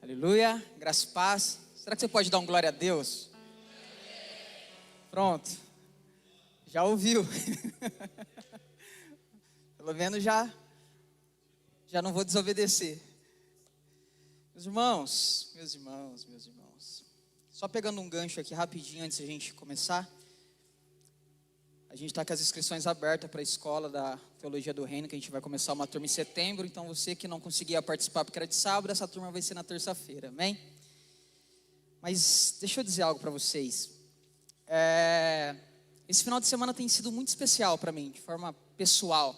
Aleluia, graça e paz. Será que você pode dar um glória a Deus? Pronto, já ouviu. Pelo menos já não vou desobedecer. Meus irmãos. Só pegando um gancho aqui rapidinho antes da gente começar. A gente está com as inscrições abertas para a escola da Teologia do Reino, que a gente vai começar uma turma em setembro. Então você que não conseguia participar porque era de sábado, essa turma vai ser na terça-feira, amém? Mas deixa eu dizer algo para vocês. Esse final de semana tem sido muito especial para mim, de forma pessoal.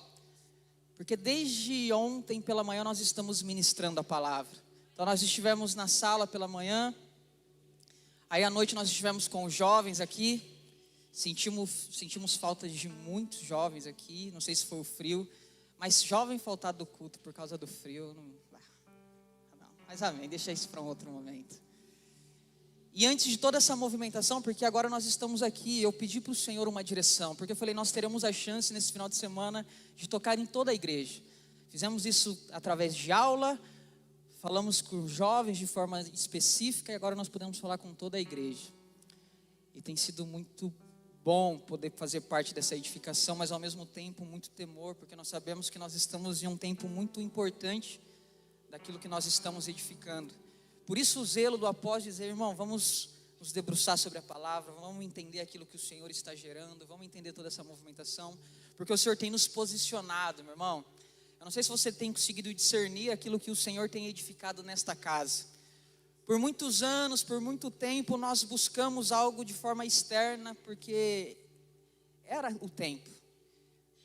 Porque desde ontem pela manhã nós estamos ministrando a palavra. Então nós estivemos na sala pela manhã. Aí à noite nós estivemos com os jovens aqui. Sentimos falta de muitos jovens aqui. Não sei se foi o frio, mas jovem faltar do culto por causa do frio, não. Mas amém, deixa isso para um outro momento. E antes de toda essa movimentação, porque agora nós estamos aqui, eu pedi para o Senhor uma direção, porque eu falei, nós teremos a chance nesse final de semana de tocar em toda a igreja. Fizemos isso através de aula, falamos com os jovens de forma específica, e agora nós podemos falar com toda a igreja. E tem sido muito bom poder fazer parte dessa edificação, mas ao mesmo tempo muito temor, porque nós sabemos que nós estamos em um tempo muito importante daquilo que nós estamos edificando. Por isso o zelo do apóstolo dizer, irmão, vamos nos debruçar sobre a palavra, vamos entender aquilo que o Senhor está gerando, vamos entender toda essa movimentação, porque o Senhor tem nos posicionado, meu irmão. Eu não sei se você tem conseguido discernir aquilo que o Senhor tem edificado nesta casa. Por muitos anos, por muito tempo, nós buscamos algo de forma externa, porque era o tempo.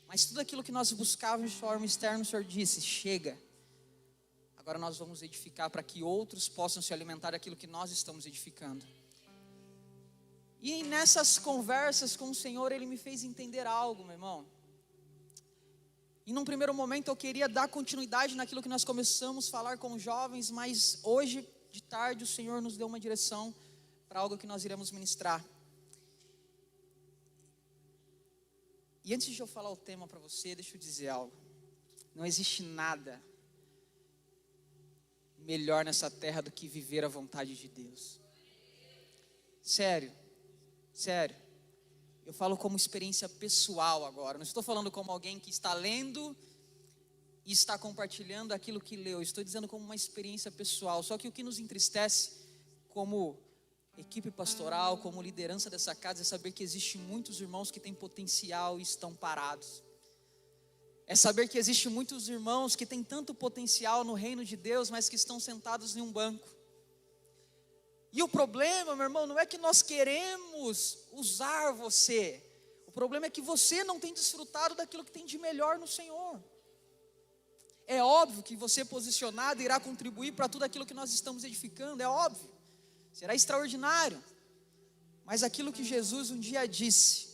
Mas tudo aquilo que nós buscávamos de forma externa, o Senhor disse, chega. Agora nós vamos edificar para que outros possam se alimentar daquilo que nós estamos edificando. E nessas conversas com o Senhor, Ele me fez entender algo, meu irmão. E num primeiro momento eu queria dar continuidade naquilo que nós começamos a falar com os jovens, mas hoje de tarde o Senhor nos deu uma direção para algo que nós iremos ministrar. E antes de eu falar o tema para você, deixa eu dizer algo. Não existe nada melhor nessa terra do que viver a vontade de Deus. Sério. Eu falo como experiência pessoal agora. Não estou falando como alguém que está lendo e está compartilhando aquilo que leu. Estou dizendo como uma experiência pessoal. Só que o que nos entristece como equipe pastoral, como liderança dessa casa, é saber que existe muitos irmãos que têm potencial e estão parados. É saber que existe muitos irmãos que têm tanto potencial no reino de Deus, mas que estão sentados em um banco. E o problema, meu irmão, não é que nós queremos usar você. O problema é que você não tem desfrutado daquilo que tem de melhor no Senhor. É óbvio que você posicionado irá contribuir para tudo aquilo que nós estamos edificando, é óbvio. Será extraordinário. Mas aquilo que Jesus um dia disse,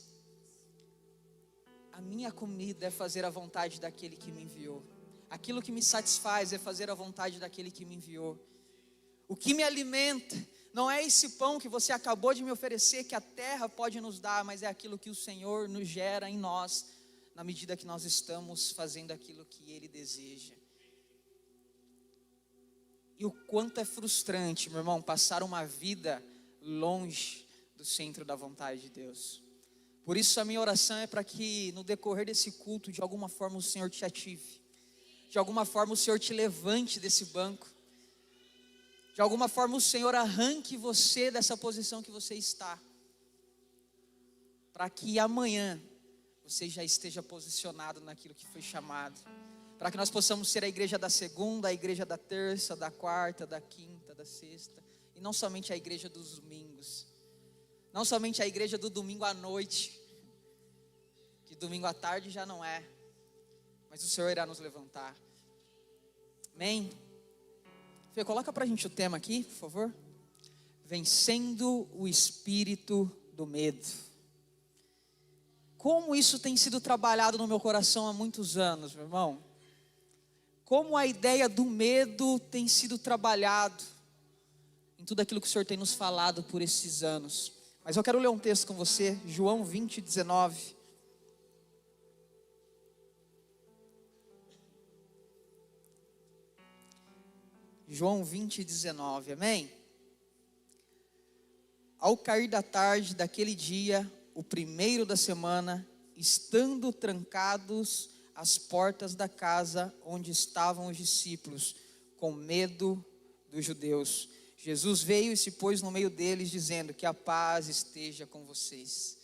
a minha comida é fazer a vontade daquele que me enviou. Aquilo que me satisfaz é fazer a vontade daquele que me enviou. O que me alimenta não é esse pão que você acabou de me oferecer, que a terra pode nos dar, mas é aquilo que o Senhor nos gera em nós, na medida que nós estamos fazendo aquilo que Ele deseja. E o quanto é frustrante, meu irmão, passar uma vida longe do centro da vontade de Deus. Por isso a minha oração é para que no decorrer desse culto, de alguma forma o Senhor te ative. De alguma forma o Senhor te levante desse banco. De alguma forma o Senhor arranque você dessa posição que você está. Para que amanhã você já esteja posicionado naquilo que foi chamado. Para que nós possamos ser a igreja da segunda, a igreja da terça, da quarta, da quinta, da sexta. E não somente a igreja dos domingos. Não somente a igreja do domingo à noite. Que domingo à tarde já não é. Mas o Senhor irá nos levantar. Amém? Fê, coloca pra gente o tema aqui, por favor. Vencendo o espírito do medo. Como isso tem sido trabalhado no meu coração há muitos anos, meu irmão. Como a ideia do medo tem sido trabalhado em tudo aquilo que o Senhor tem nos falado por esses anos. Mas eu quero ler um texto com você, João 20, 19. João 20:19, amém? Ao cair da tarde daquele dia, o primeiro da semana, estando trancados as portas da casa onde estavam os discípulos, com medo dos judeus, Jesus veio e se pôs no meio deles, dizendo: que a paz esteja com vocês.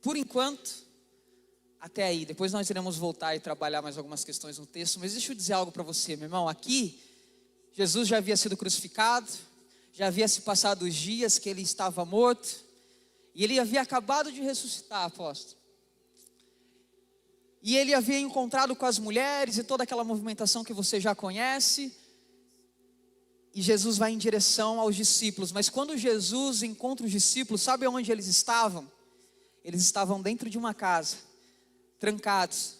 Por enquanto, até aí, depois nós iremos voltar e trabalhar mais algumas questões no texto, mas deixa eu dizer algo para você, meu irmão. Aqui, Jesus já havia sido crucificado, já havia se passado os dias que ele estava morto, e ele havia acabado de ressuscitar, apóstolo. E ele havia encontrado com as mulheres e toda aquela movimentação que você já conhece. E Jesus vai em direção aos discípulos. Mas quando Jesus encontra os discípulos, sabe onde eles estavam? Eles estavam dentro de uma casa, trancados,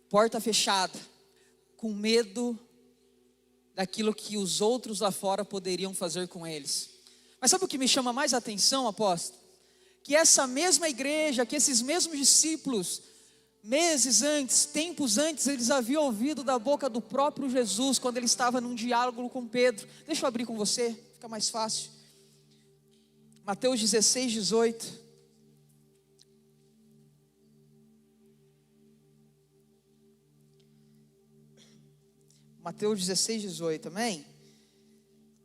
porta fechada, com medo daquilo que os outros lá fora poderiam fazer com eles. Mas sabe o que me chama mais a atenção, apóstolo? Que essa mesma igreja, que esses mesmos discípulos, meses antes, tempos antes, eles haviam ouvido da boca do próprio Jesus, quando ele estava num diálogo com Pedro. Deixa eu abrir com você, fica mais fácil. Mateus 16:18. Mateus 16:18, amém?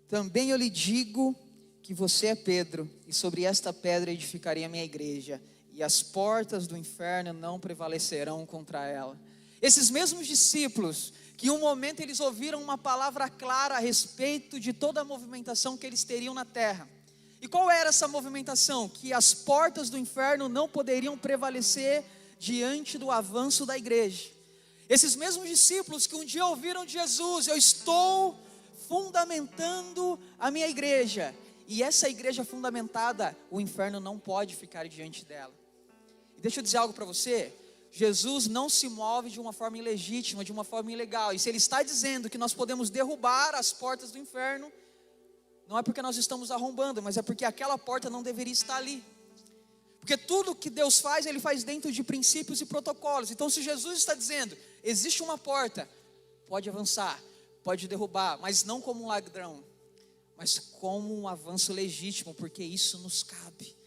Também eu lhe digo que você é Pedro, e sobre esta pedra edificarei a minha igreja, e as portas do inferno não prevalecerão contra ela. Esses mesmos discípulos, que em um momento eles ouviram uma palavra clara a respeito de toda a movimentação que eles teriam na terra. E qual era essa movimentação? Que as portas do inferno não poderiam prevalecer diante do avanço da igreja. Esses mesmos discípulos que um dia ouviram de Jesus: eu estou fundamentando a minha igreja, e essa igreja fundamentada, o inferno não pode ficar diante dela. E deixa eu dizer algo para você: Jesus não se move de uma forma ilegítima, de uma forma ilegal. E se ele está dizendo que nós podemos derrubar as portas do inferno, não é porque nós estamos arrombando, mas é porque aquela porta não deveria estar ali. Porque tudo que Deus faz, ele faz dentro de princípios e protocolos. Então, se Jesus está dizendo: existe uma porta, pode avançar, pode derrubar, mas não como um ladrão, mas como um avanço legítimo, porque isso nos cabe.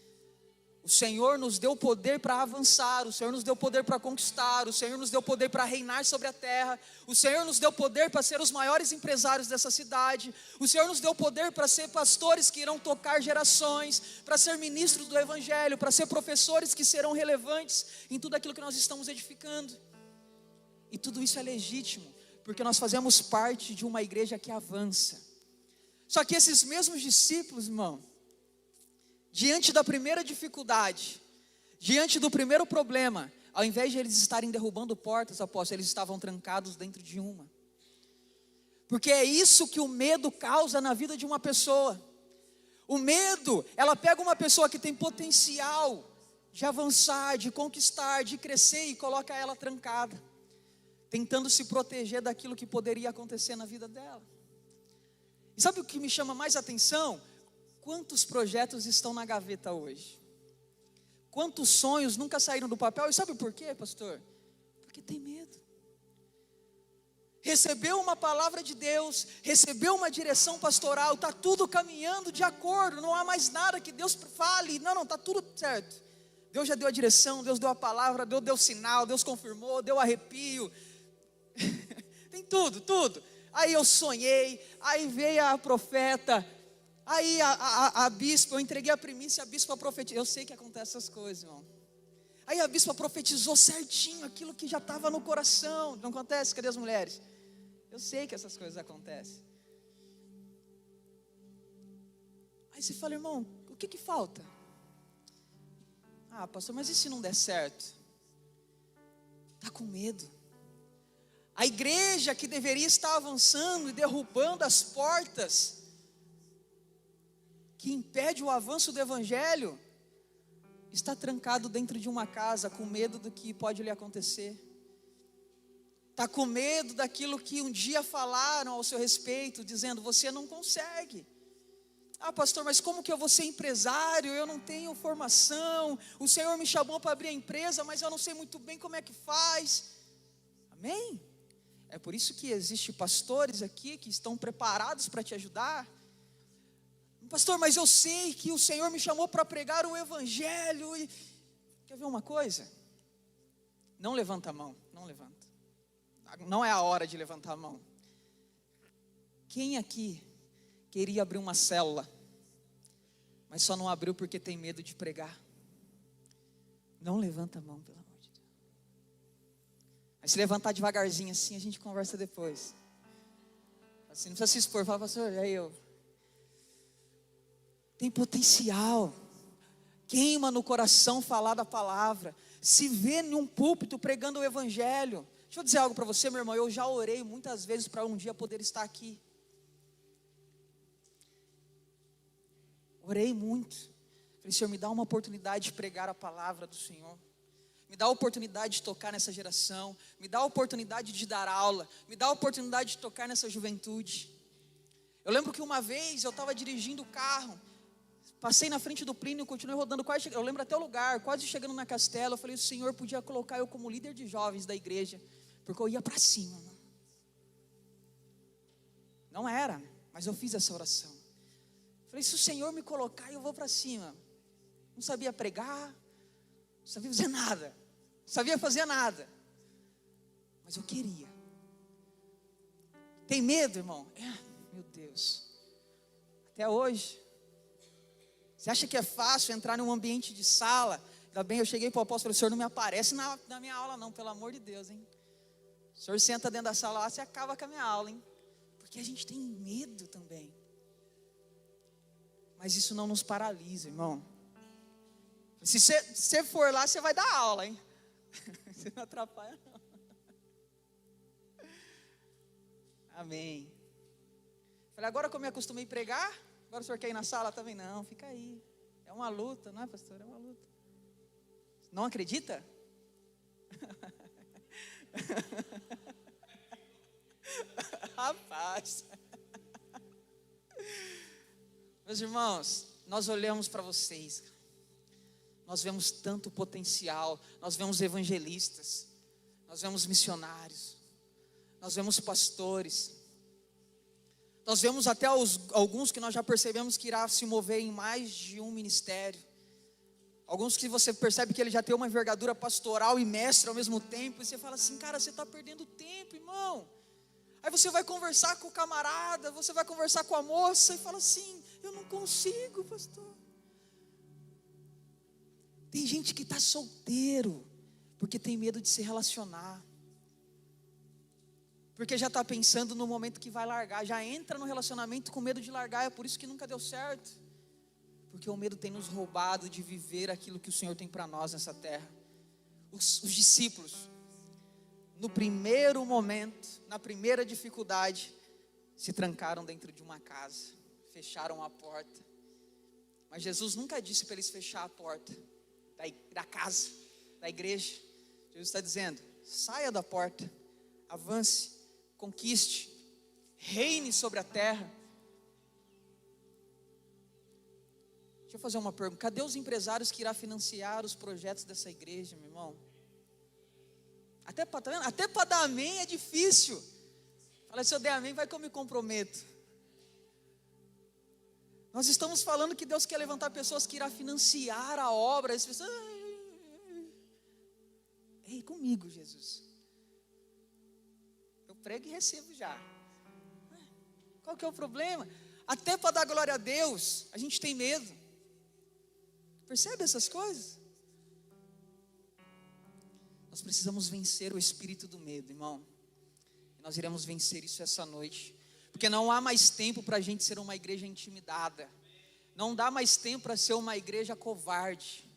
O Senhor nos deu poder para avançar, o Senhor nos deu poder para conquistar, o Senhor nos deu poder para reinar sobre a terra, o Senhor nos deu poder para ser os maiores empresários dessa cidade, o Senhor nos deu poder para ser pastores que irão tocar gerações, para ser ministros do Evangelho, para ser professores que serão relevantes em tudo aquilo que nós estamos edificando. E tudo isso é legítimo, porque nós fazemos parte de uma igreja que avança. Só que esses mesmos discípulos, irmão, diante da primeira dificuldade, diante do primeiro problema, ao invés de eles estarem derrubando portas, apóstolo, eles estavam trancados dentro de uma. Porque é isso que o medo causa na vida de uma pessoa. O medo, ela pega uma pessoa que tem potencial de avançar, de conquistar, de crescer, e coloca ela trancada, tentando se proteger daquilo que poderia acontecer na vida dela. E sabe o que me chama mais atenção? Quantos projetos estão na gaveta hoje? Quantos sonhos nunca saíram do papel? E sabe por quê, pastor? Porque tem medo. Recebeu uma palavra de Deus, recebeu uma direção pastoral, está tudo caminhando de acordo, não há mais nada que Deus fale, não, está tudo certo. Deus já deu a direção, Deus deu a palavra, Deus deu o sinal, Deus confirmou, deu arrepio, tem tudo. Aí eu sonhei, aí veio a profeta, aí a bispa, eu entreguei a primícia, a bispa profetizou. Eu sei que acontece essas coisas, irmão. Aí a bispa profetizou certinho aquilo que já estava no coração. Não acontece? Cadê as mulheres? Eu sei que essas coisas acontecem. Aí você fala: irmão, o que falta? Ah, pastor, mas e se não der certo? Está com medo. A igreja que deveria estar avançando e derrubando as portas que impede o avanço do evangelho, está trancado dentro de uma casa com medo do que pode lhe acontecer. Está com medo daquilo que um dia falaram ao seu respeito, dizendo: você não consegue. Ah, pastor, mas como que eu vou ser empresário? Eu não tenho formação. O Senhor me chamou para abrir a empresa, mas eu não sei muito bem como é que faz. Amém? É por isso que existem pastores aqui que estão preparados para te ajudar. Pastor, mas eu sei que o Senhor me chamou para pregar o Evangelho. E... Quer ver uma coisa? Não levanta a mão, não levanta. Não é a hora de levantar a mão. Quem aqui queria abrir uma célula, mas só não abriu porque tem medo de pregar? Não levanta a mão, pelo amor de Deus. Mas se levantar devagarzinho assim, a gente conversa depois. Assim, não precisa se expor. Fala, pastor, aí eu. Tem potencial. Queima no coração falar da palavra. Se vê num púlpito pregando o Evangelho. Deixa eu dizer algo para você, meu irmão. Eu já orei muitas vezes para um dia poder estar aqui. Orei muito. Falei, Senhor, me dá uma oportunidade de pregar a palavra do Senhor. Me dá a oportunidade de tocar nessa geração. Me dá a oportunidade de dar aula. Me dá a oportunidade de tocar nessa juventude. Eu lembro que uma vez eu estava dirigindo o carro. Passei na frente do Plínio, continuei rodando, quase, eu lembro até o lugar, quase chegando na Castelo. Eu falei, o Senhor podia colocar eu como líder de jovens da igreja, porque eu ia para cima. Não era, mas eu fiz essa oração. Falei, se o Senhor me colocar, eu vou para cima. Não sabia pregar, não sabia fazer nada, não sabia fazer nada, mas eu queria. Tem medo, irmão? Meu Deus, até hoje. Você acha que é fácil entrar num ambiente de sala? Ainda bem, eu cheguei para o apóstolo, o senhor não me aparece na minha aula não, pelo amor de Deus, hein? O senhor senta dentro da sala lá, você acaba com a minha aula, hein? Porque a gente tem medo também. Mas isso não nos paralisa, irmão. Se você for lá, você vai dar aula, hein? Você não atrapalha não. Amém. Falei, agora que eu me acostumei a pregar, agora o senhor quer ir na sala também? Não, fica aí. É uma luta, não é, pastor? É uma luta. Não acredita? Rapaz. Meus irmãos, nós olhamos para vocês. Nós vemos tanto potencial. Nós vemos evangelistas. Nós vemos missionários. Nós vemos pastores. Nós vemos até alguns que nós já percebemos que irá se mover em mais de um ministério. Alguns que você percebe que ele já tem uma envergadura pastoral e mestre ao mesmo tempo. E você fala assim, cara, você está perdendo tempo, irmão. Aí você vai conversar com o camarada, você vai conversar com a moça e fala assim, eu não consigo, pastor. Tem gente que está solteiro, porque tem medo de se relacionar. Porque já está pensando no momento que vai largar. Já entra no relacionamento com medo de largar. É por isso que nunca deu certo. Porque o medo tem nos roubado de viver aquilo que o Senhor tem para nós nessa terra. Os discípulos, no primeiro momento, na primeira dificuldade, se trancaram dentro de uma casa. Fecharam a porta. Mas Jesus nunca disse para eles fechar a porta da casa, da igreja. Jesus está dizendo, saia da porta, avance, conquiste, reine sobre a terra. Deixa eu fazer uma pergunta, cadê os empresários que irá financiar os projetos dessa igreja, meu irmão? Até para dar amém é difícil. Fala, se eu der amém, vai que eu me comprometo. Nós estamos falando que Deus quer levantar pessoas que irá financiar a obra. As pessoas, ei, comigo, Jesus. Eu prego e recebo já. Qual que é o problema? Até para dar glória a Deus, a gente tem medo. Percebe essas coisas? Nós precisamos vencer o espírito do medo, irmão. Nós iremos vencer isso essa noite. Porque não há mais tempo para a gente ser uma igreja intimidada. Não dá mais tempo para ser uma igreja covarde.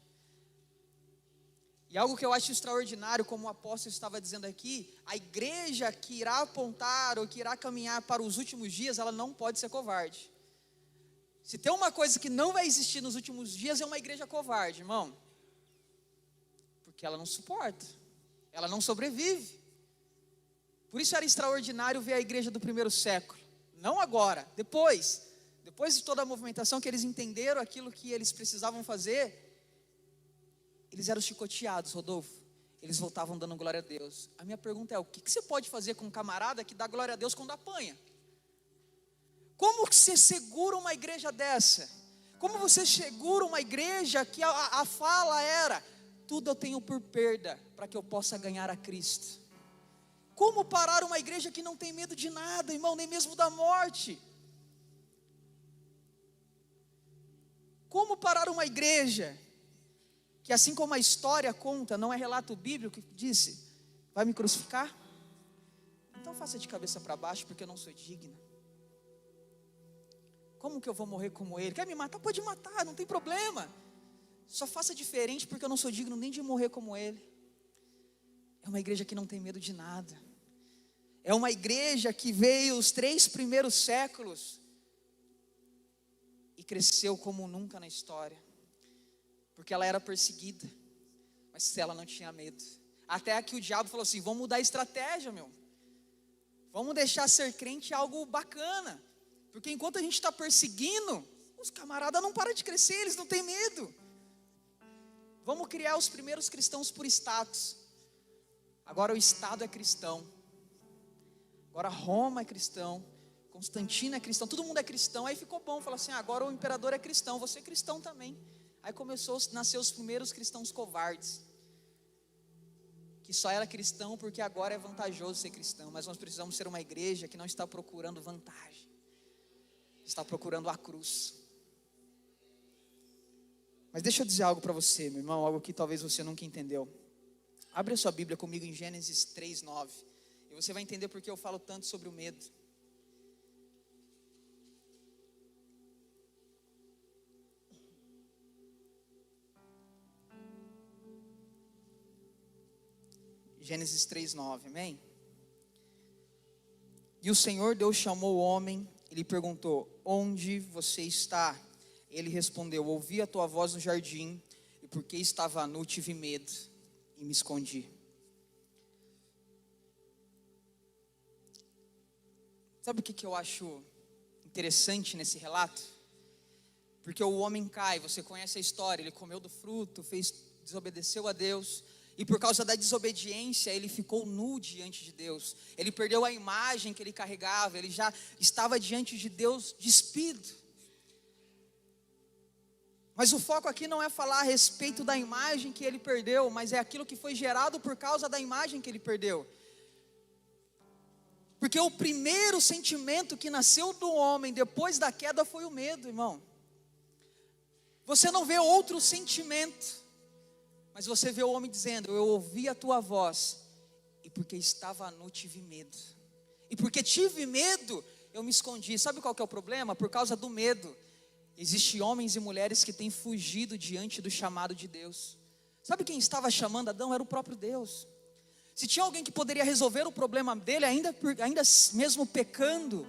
E algo que eu acho extraordinário, como o apóstolo estava dizendo aqui, a igreja que irá apontar ou que irá caminhar para os últimos dias, ela não pode ser covarde. Se tem uma coisa que não vai existir nos últimos dias, é uma igreja covarde, irmão. Porque ela não suporta, ela não sobrevive. Por isso era extraordinário ver a igreja do primeiro século. Não agora, depois de toda a movimentação que eles entenderam aquilo que eles precisavam fazer, eles eram chicoteados, Rodolfo. eles voltavam dando glória a Deus. A minha pergunta é, o que você pode fazer com um camarada que dá glória a Deus quando apanha? Como você segura uma igreja dessa? Como você segura uma igreja que a fala era, tudo eu tenho por perda, para que eu possa ganhar a Cristo? Como parar uma igreja que não tem medo de nada, irmão, nem mesmo da morte? Como parar uma igreja que, assim como a história conta, não é relato bíblico, que disse, vai me crucificar? Então faça de cabeça para baixo, porque eu não sou digna. Como que eu vou morrer como ele? Quer me matar? Pode matar, não tem problema. Só faça diferente, porque eu não sou digno nem de morrer como ele. É uma igreja que não tem medo de nada. É uma igreja que veio os 3 primeiros séculos e cresceu como nunca na história. Porque ela era perseguida, mas ela não tinha medo. Até que o diabo falou assim, vamos mudar a estratégia, meu. Vamos deixar ser crente algo bacana. Porque enquanto a gente está perseguindo, os camaradas não param de crescer, eles não têm medo. Vamos criar os primeiros cristãos por status. Agora o Estado é cristão. Agora Roma é cristão. Constantino é cristão. Todo mundo é cristão. Aí ficou bom. Falou assim, agora o imperador é cristão. Você é cristão também. Aí começou a nascer os primeiros cristãos covardes. Que só era cristão porque agora é vantajoso ser cristão. Mas nós precisamos ser uma igreja que não está procurando vantagem. Está procurando a cruz. Mas deixa eu dizer algo para você, meu irmão, algo que talvez você nunca entendeu. Abre a sua Bíblia comigo em Gênesis 3:9. E você vai entender porque eu falo tanto sobre o medo. Gênesis 3:9, amém? E o Senhor Deus chamou o homem e lhe perguntou, onde você está? Ele respondeu, ouvi a tua voz no jardim, e porque estava nu, tive medo, e me escondi. Sabe o que eu acho interessante nesse relato? Porque o homem cai, você conhece a história, ele comeu do fruto, desobedeceu a Deus, e por causa da desobediência, ele ficou nu diante de Deus. Ele perdeu a imagem que ele carregava, ele já estava diante de Deus despido. Mas o foco aqui não é falar a respeito da imagem que ele perdeu, mas é aquilo que foi gerado por causa da imagem que ele perdeu. Porque o primeiro sentimento que nasceu do homem depois da queda foi o medo, irmão. Você não vê outro sentimento. Mas você vê o homem dizendo, eu ouvi a tua voz, e porque estava nu tive medo. E porque tive medo, eu me escondi. Sabe qual que é o problema? Por causa do medo, existem homens e mulheres que têm fugido diante do chamado de Deus. Sabe quem estava chamando Adão? Era o próprio Deus. Se tinha alguém que poderia resolver o problema dele, ainda mesmo pecando,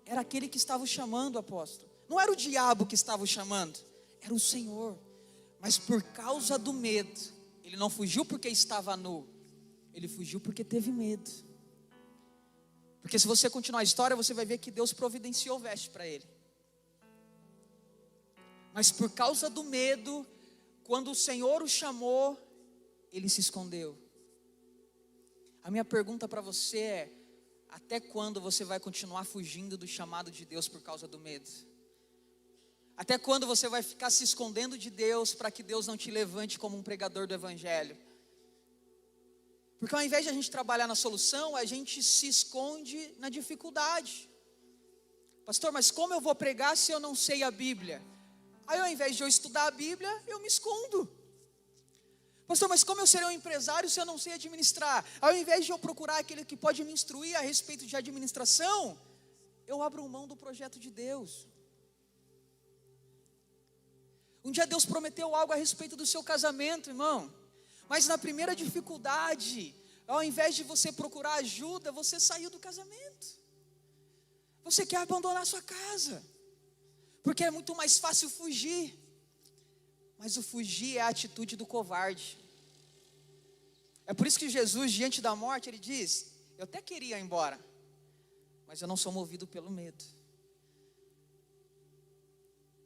era aquele que estava o chamando, apóstolo. Não era o diabo que estava o chamando, era o Senhor. Mas por causa do medo, ele não fugiu porque estava nu, ele fugiu porque teve medo. Porque se você continuar a história, você vai ver que Deus providenciou veste para ele. Mas por causa do medo, quando o Senhor o chamou, ele se escondeu. A minha pergunta para você é, até quando você vai continuar fugindo do chamado de Deus por causa do medo? Até quando você vai ficar se escondendo de Deus para que Deus não te levante como um pregador do Evangelho? Porque ao invés de a gente trabalhar na solução, a gente se esconde na dificuldade. Pastor, mas como eu vou pregar se eu não sei a Bíblia? Aí ao invés de eu estudar a Bíblia, eu me escondo. Pastor, mas como eu serei um empresário se eu não sei administrar? Ao invés de eu procurar aquele que pode me instruir a respeito de administração, eu abro mão do projeto de Deus. Um dia Deus prometeu algo a respeito do seu casamento, irmão. Mas na primeira dificuldade, ao invés de você procurar ajuda, você saiu do casamento. Você quer abandonar sua casa. Porque é muito mais fácil fugir. Mas o fugir é a atitude do covarde. É por isso que Jesus, diante da morte, ele diz, eu até queria ir embora, mas eu não sou movido pelo medo.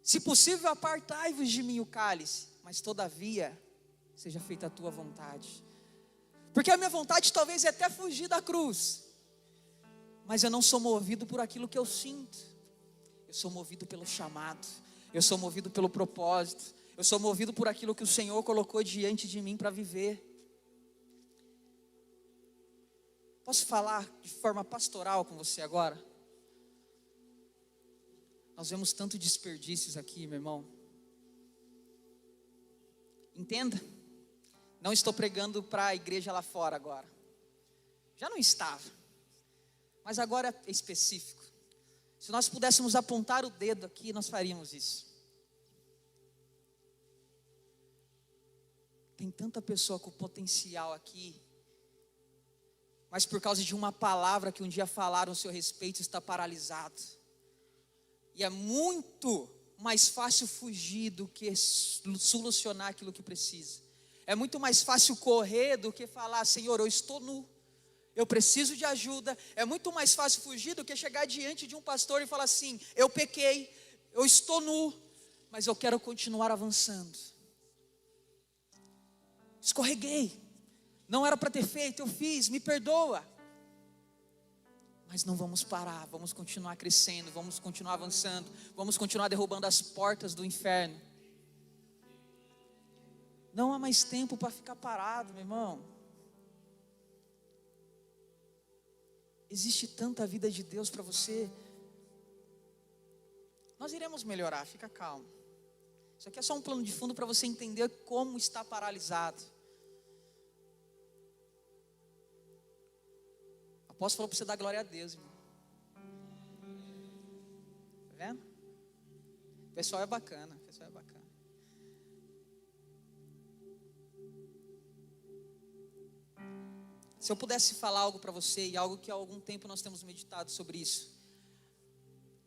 Se possível, apartai-vos de mim o cálice, mas todavia, seja feita a tua vontade. Porque a minha vontade talvez é até fugir da cruz, mas eu não sou movido por aquilo que eu sinto. Eu sou movido pelo chamado, eu sou movido pelo propósito, eu sou movido por aquilo que o Senhor colocou diante de mim para viver. Posso falar de forma pastoral com você agora? Nós vemos tanto desperdícios aqui, meu irmão. Entenda, não estou pregando para a igreja lá fora agora. Já não estava, mas agora é específico. Se nós pudéssemos apontar o dedo aqui, nós faríamos isso. Tem tanta pessoa com potencial aqui, mas por causa de uma palavra que um dia falaram a seu respeito, está paralisado. E é muito mais fácil fugir do que solucionar aquilo que precisa. É muito mais fácil correr do que falar: Senhor, eu estou nu, eu preciso de ajuda. É muito mais fácil fugir do que chegar diante de um pastor e falar assim: eu pequei, eu estou nu, mas eu quero continuar avançando. Escorreguei, não era para ter feito, eu fiz, me perdoa. Mas não vamos parar, vamos continuar crescendo, vamos continuar avançando, vamos continuar derrubando as portas do inferno. Não há mais tempo para ficar parado, meu irmão. Existe tanta vida de Deus para você. Nós iremos melhorar, fica calmo. Isso aqui é só um plano de fundo para você entender como está paralisado. O apóstolo falou para você dar glória a Deus, irmão. Tá vendo? O pessoal é bacana, o pessoal é bacana. Se eu pudesse falar algo para você, e algo que há algum tempo nós temos meditado sobre isso.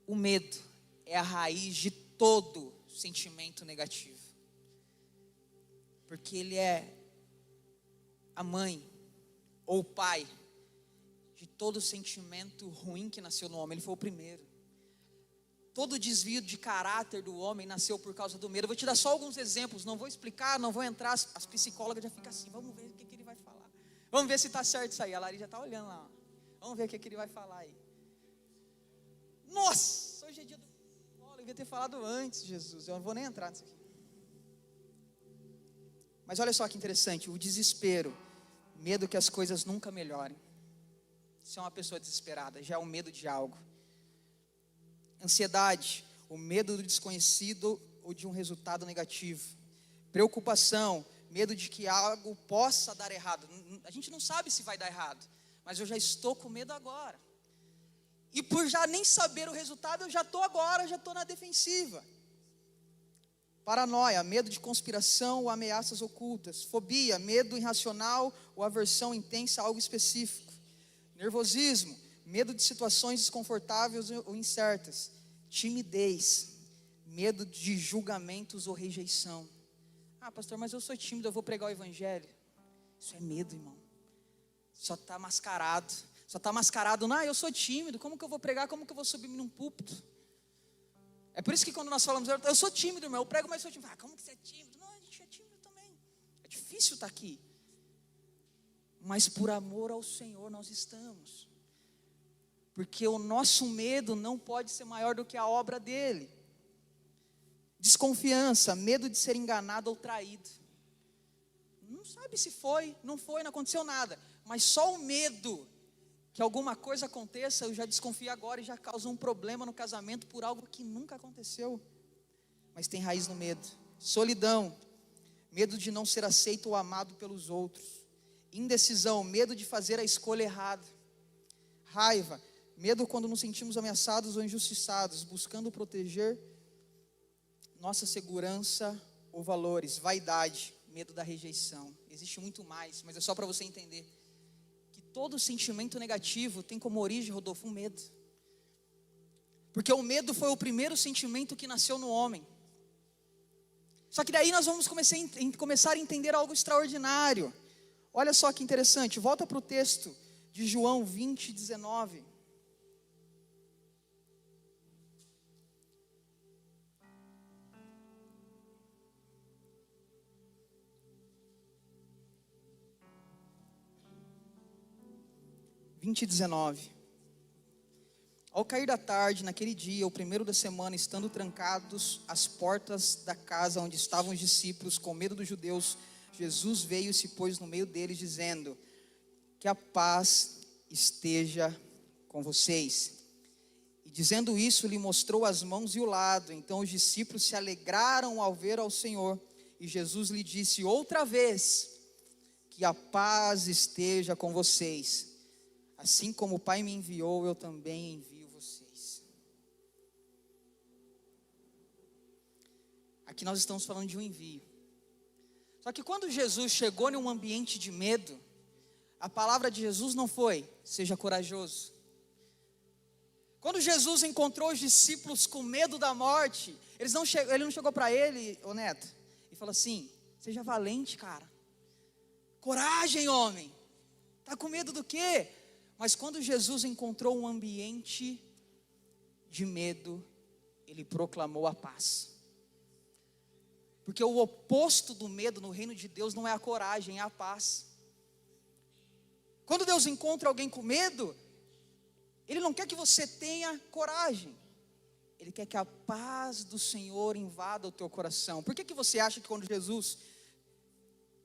O medo é a raiz de todo sentimento negativo. Porque ele é a mãe ou o pai de todo sentimento ruim que nasceu no homem. Ele foi o primeiro. Todo desvio de caráter do homem nasceu por causa do medo. Eu vou te dar só alguns exemplos, não vou explicar, não vou entrar. As psicólogas já ficam assim: vamos ver o que ele vai falar. Vamos ver se está certo isso aí. A Lari já está olhando lá. Vamos ver o que ele vai falar aí. Nossa, hoje é dia do... Eu devia ter falado antes, Jesus. Eu não vou nem entrar nisso aqui. Mas olha só que interessante. O desespero, medo que as coisas nunca melhorem. Isso é uma pessoa desesperada, já é o medo de algo. Ansiedade, o medo do desconhecido ou de um resultado negativo. Preocupação, medo de que algo possa dar errado. A gente não sabe se vai dar errado, mas eu já estou com medo agora. E por já nem saber o resultado, eu já estou na defensiva. Paranoia, medo de conspiração ou ameaças ocultas. Fobia, medo irracional ou aversão intensa a algo específico. Nervosismo, medo de situações desconfortáveis ou incertas. Timidez, medo de julgamentos ou rejeição. Ah, pastor, mas eu sou tímido, eu vou pregar o evangelho. Isso é medo, irmão. Só está mascarado. Só está mascarado. Não, eu sou tímido, como que eu vou pregar? Como que eu vou subir num púlpito? É por isso que quando nós falamos: eu sou tímido, irmão, eu prego, mas sou tímido. Ah, como que você é tímido? Não, a gente é tímido também. É difícil estar aqui. Mas por amor ao Senhor nós estamos. Porque o nosso medo não pode ser maior do que a obra dele. Desconfiança, medo de ser enganado ou traído. Não sabe se foi, não aconteceu nada. Mas só o medo que alguma coisa aconteça, eu já desconfio agora e já causa um problema no casamento por algo que nunca aconteceu. Mas tem raiz no medo. Solidão, medo de não ser aceito ou amado pelos outros. Indecisão, medo de fazer a escolha errada. Raiva, medo quando nos sentimos ameaçados ou injustiçados, buscando proteger nossa segurança ou valores. Vaidade, medo da rejeição. Existe muito mais, mas é só para você entender que todo sentimento negativo tem como origem, Rodolfo, um medo. Porque o medo foi o primeiro sentimento que nasceu no homem. Só que daí nós vamos começar a entender algo extraordinário. Olha só que interessante, volta para o texto de João 20, 19. 20:19. Ao cair da tarde, naquele dia, o primeiro da semana, estando trancados as portas da casa onde estavam os discípulos, com medo dos judeus, Jesus veio e se pôs no meio deles, dizendo: que a paz esteja com vocês. E dizendo isso, lhe mostrou as mãos e o lado. Então os discípulos se alegraram ao ver ao Senhor. E Jesus lhe disse outra vez: que a paz esteja com vocês. Assim como o Pai me enviou, eu também envio vocês. Aqui nós estamos falando de um envio. Só que quando Jesus chegou em um ambiente de medo, a palavra de Jesus não foi: seja corajoso. Quando Jesus encontrou os discípulos com medo da morte, ele não chegou para ele, ô Neto, e falou assim: seja valente, cara. Coragem, homem. Está com medo do quê? Mas quando Jesus encontrou um ambiente de medo, ele proclamou a paz. Porque o oposto do medo no reino de Deus não é a coragem, é a paz. Quando Deus encontra alguém com medo, Ele não quer que você tenha coragem. Ele quer que a paz do Senhor invada o teu coração. Por que você acha que quando Jesus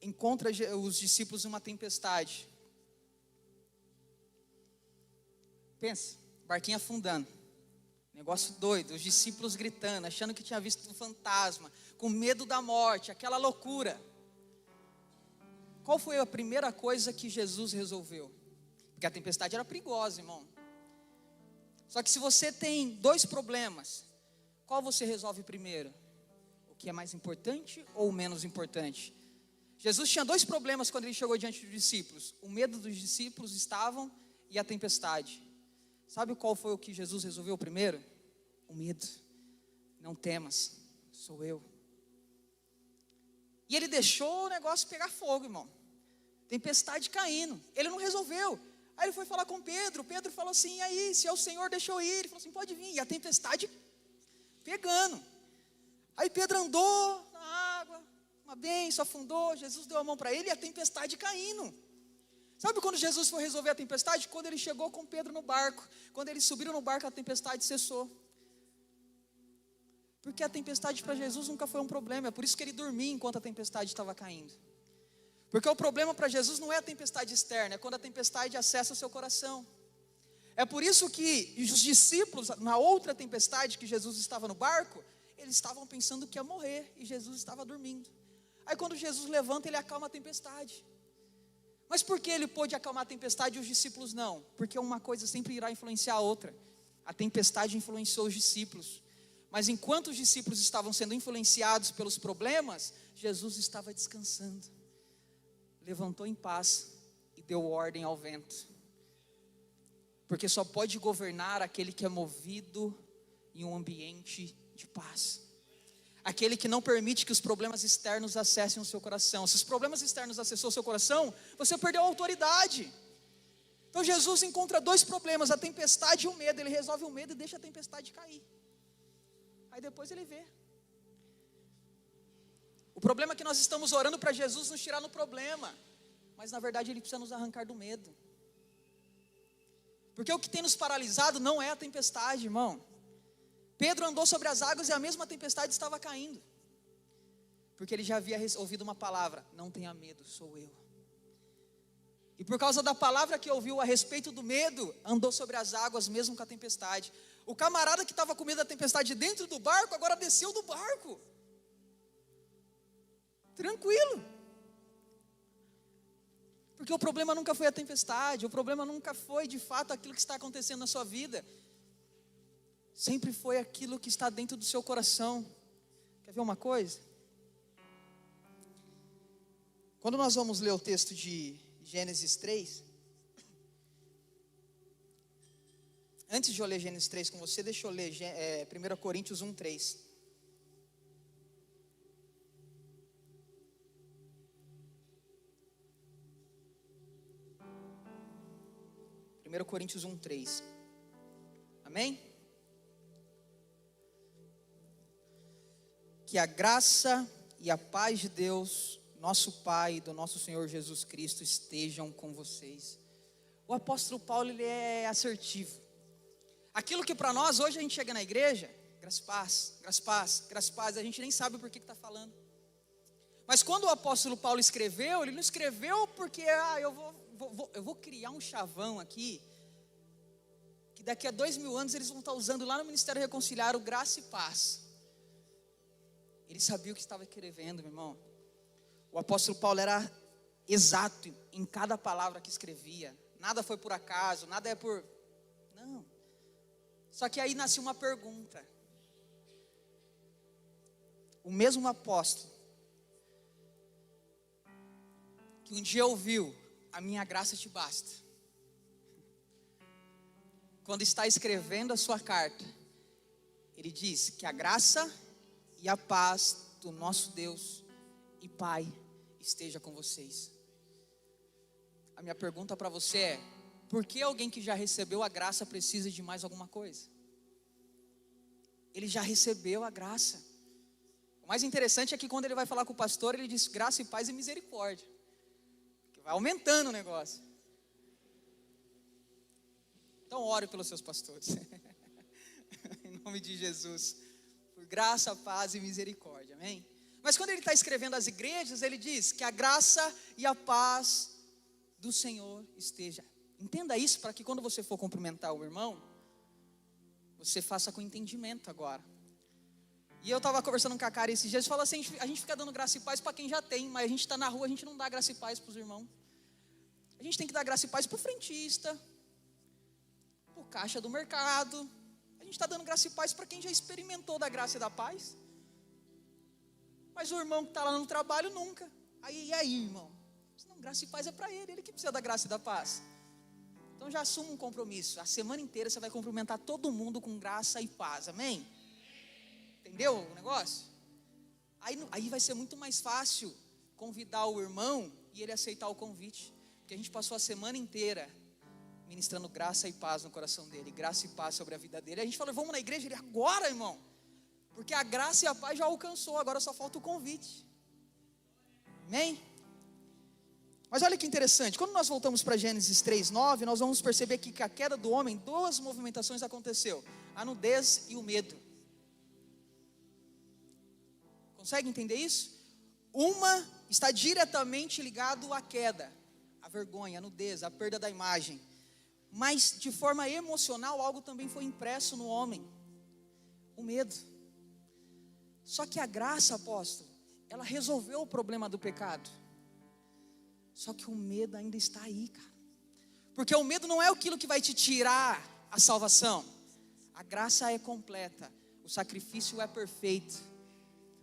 encontra os discípulos em uma tempestade, pensa, barquinho afundando, negócio doido, os discípulos gritando, achando que tinha visto um fantasma, com medo da morte, aquela loucura. Qual foi a primeira coisa que Jesus resolveu? Porque a tempestade era perigosa, irmão. Só que se você tem dois problemas, qual você resolve primeiro? O que é mais importante ou o menos importante? Jesus tinha dois problemas quando ele chegou diante dos discípulos. O medo dos discípulos estavam e a tempestade. Sabe qual foi o que Jesus resolveu primeiro? O medo. Não temas, sou eu. E ele deixou o negócio pegar fogo, irmão. Tempestade caindo. Ele não resolveu. Aí ele foi falar com Pedro. Pedro falou assim: e aí, se é o Senhor, deixou eu ir. Ele falou assim: pode vir. E a tempestade pegando. Aí Pedro andou na água, uma bênção, afundou. Jesus deu a mão para ele e a tempestade caindo. Sabe quando Jesus foi resolver a tempestade? Quando ele chegou com Pedro no barco. Quando eles subiram no barco, a tempestade cessou. Porque a tempestade para Jesus nunca foi um problema. É por isso que ele dormia enquanto a tempestade estava caindo. Porque o problema para Jesus não é a tempestade externa, é quando a tempestade acessa o seu coração. É por isso que os discípulos, na outra tempestade que Jesus estava no barco, eles estavam pensando que ia morrer e Jesus estava dormindo. Aí quando Jesus levanta, ele acalma a tempestade. Mas por que ele pôde acalmar a tempestade e os discípulos não? Porque uma coisa sempre irá influenciar a outra. A tempestade influenciou os discípulos. Mas enquanto os discípulos estavam sendo influenciados pelos problemas, Jesus estava descansando. Levantou em paz e deu ordem ao vento. Porque só pode governar aquele que é movido em um ambiente de paz. Aquele que não permite que os problemas externos acessem o seu coração. Se os problemas externos acessou o seu coração, você perdeu a autoridade. Então Jesus encontra dois problemas: a tempestade e o medo. Ele resolve o medo e deixa a tempestade cair. Aí depois ele vê. O problema é que nós estamos orando para Jesus nos tirar no problema, mas na verdade Ele precisa nos arrancar do medo. Porque o que tem nos paralisado não é a tempestade, irmão. Pedro andou sobre as águas e a mesma tempestade estava caindo. Porque ele já havia ouvido uma palavra: não tenha medo, sou eu. E por causa da palavra que ouviu a respeito do medo, andou sobre as águas mesmo com a tempestade. O camarada que estava com medo da tempestade dentro do barco, agora desceu do barco. Tranquilo. Porque o problema nunca foi a tempestade, o problema nunca foi de fato aquilo que está acontecendo na sua vida. Sempre foi aquilo que está dentro do seu coração. Quer ver uma coisa? Quando nós vamos ler o texto de Gênesis 3, antes de eu ler Gênesis 3 com você, deixa eu ler 1 Coríntios 1:3. 1 Coríntios 1:3. Amém? Que a graça e a paz de Deus, nosso Pai e do nosso Senhor Jesus Cristo estejam com vocês. O apóstolo Paulo, ele é assertivo. Aquilo que para nós, hoje a gente chega na igreja, graça e paz, graça e paz, graça e paz, a gente nem sabe por que está falando. Mas quando o apóstolo Paulo escreveu, ele não escreveu porque eu vou criar um chavão aqui, que daqui a 2000 anos eles vão estar usando lá no Ministério Reconciliar o graça e paz. Ele sabia o que estava escrevendo, meu irmão. O apóstolo Paulo era exato em cada palavra que escrevia. Nada foi por acaso, nada é por... Não. Só que aí nasce uma pergunta. O mesmo apóstolo que um dia ouviu, a minha graça te basta, quando está escrevendo a sua carta, ele diz que a graça e a paz do nosso Deus e Pai esteja com vocês. A minha pergunta para você é: por que alguém que já recebeu a graça precisa de mais alguma coisa? Ele já recebeu a graça. O mais interessante é que quando ele vai falar com o pastor, ele diz graça e paz e misericórdia, que vai aumentando o negócio. Então ore pelos seus pastores em nome de Jesus, por graça, paz e misericórdia, amém? Mas quando ele está escrevendo às igrejas, ele diz que a graça e a paz do Senhor esteja. Entenda isso, para que quando você for cumprimentar o irmão, você faça com entendimento agora. E eu estava conversando com a Cara esses dias, fala assim, a gente fica dando graça e paz para quem já tem, mas a gente está na rua, a gente não dá graça e paz para os irmãos. A gente tem que dar graça e paz para o frentista, para o caixa do mercado. A gente está dando graça e paz para quem já experimentou da graça e da paz. Mas o irmão que está lá no trabalho nunca. E aí, irmão? Não, graça e paz é para ele que precisa da graça e da paz. Então já assuma um compromisso. A semana inteira você vai cumprimentar todo mundo com graça e paz, amém? Entendeu o negócio? Aí vai ser muito mais fácil convidar o irmão e ele aceitar o convite. Porque a gente passou a semana inteira ministrando graça e paz no coração dele, graça e paz sobre a vida dele. A gente falou, vamos na igreja? Ele, agora, irmão, porque a graça e a paz já alcançou, agora só falta o convite, amém? Mas olha que interessante, quando nós voltamos para Gênesis 3:9, nós vamos perceber que a queda do homem, duas movimentações aconteceu, a nudez e o medo. Consegue entender isso? Uma está diretamente ligado à queda, à vergonha, à nudez, à perda da imagem. Mas de forma emocional, algo também foi impresso no homem, o medo. Só que a graça, apóstolo, ela resolveu o problema do pecado. Só que o medo ainda está aí, cara. Porque o medo não é aquilo que vai te tirar a salvação. A graça é completa, o sacrifício é perfeito.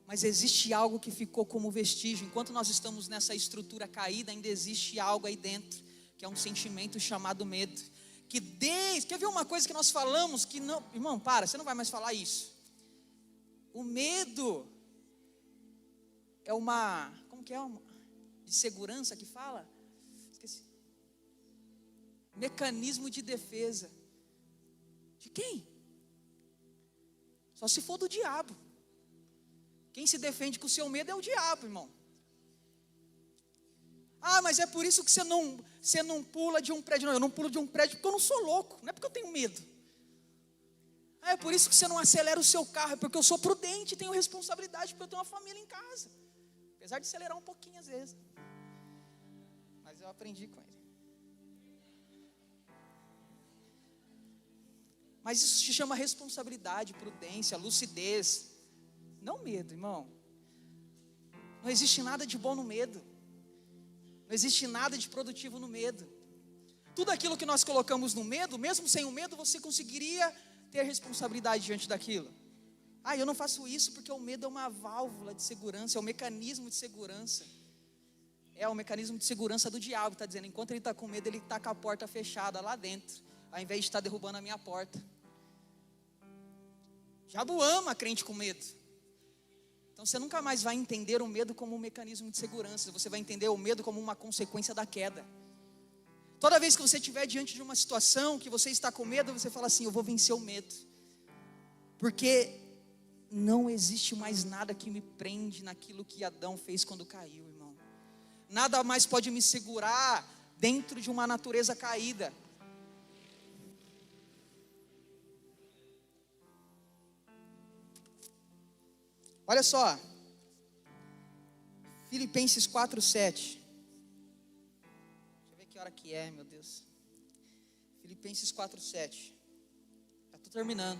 Mas existe algo que ficou como vestígio. Enquanto nós estamos nessa estrutura caída, ainda existe algo aí dentro, que é um sentimento chamado medo. Quer ver uma coisa que nós falamos que não... Irmão, você não vai mais falar isso. O medo é uma... Como que é? De segurança que fala? Esqueci. Mecanismo de defesa. De quem? Só se for do diabo. Quem se defende com o seu medo é o diabo, irmão. Mas é por isso que você não pula de um prédio. Não, eu não pulo de um prédio porque eu não sou louco. Não é porque eu tenho medo. É por isso que você não acelera o seu carro. É porque eu sou prudente e tenho responsabilidade, porque eu tenho uma família em casa. Apesar de acelerar um pouquinho às vezes. Mas eu aprendi com ele. Mas isso se chama responsabilidade, prudência, lucidez. Não medo, irmão. Não existe nada de bom no medo. Não existe nada de produtivo no medo. Tudo aquilo que nós colocamos no medo, mesmo sem o medo, você conseguiria ter responsabilidade diante daquilo. Eu não faço isso porque o medo é uma válvula de segurança, é um mecanismo de segurança. É o mecanismo de segurança do diabo, está dizendo, enquanto ele está com medo, ele está com a porta fechada lá dentro, ao invés de estar derrubando a minha porta. O diabo ama crente com medo. Então você nunca mais vai entender o medo como um mecanismo de segurança. Você vai entender o medo como uma consequência da queda. Toda vez que você estiver diante de uma situação que você está com medo, você fala assim, eu vou vencer o medo. Porque não existe mais nada que me prende naquilo que Adão fez quando caiu, irmão. Nada mais pode me segurar dentro de uma natureza caída. Olha só, Filipenses 4:7. Deixa eu ver que hora que é, meu Deus. Filipenses 4:7. Já estou terminando.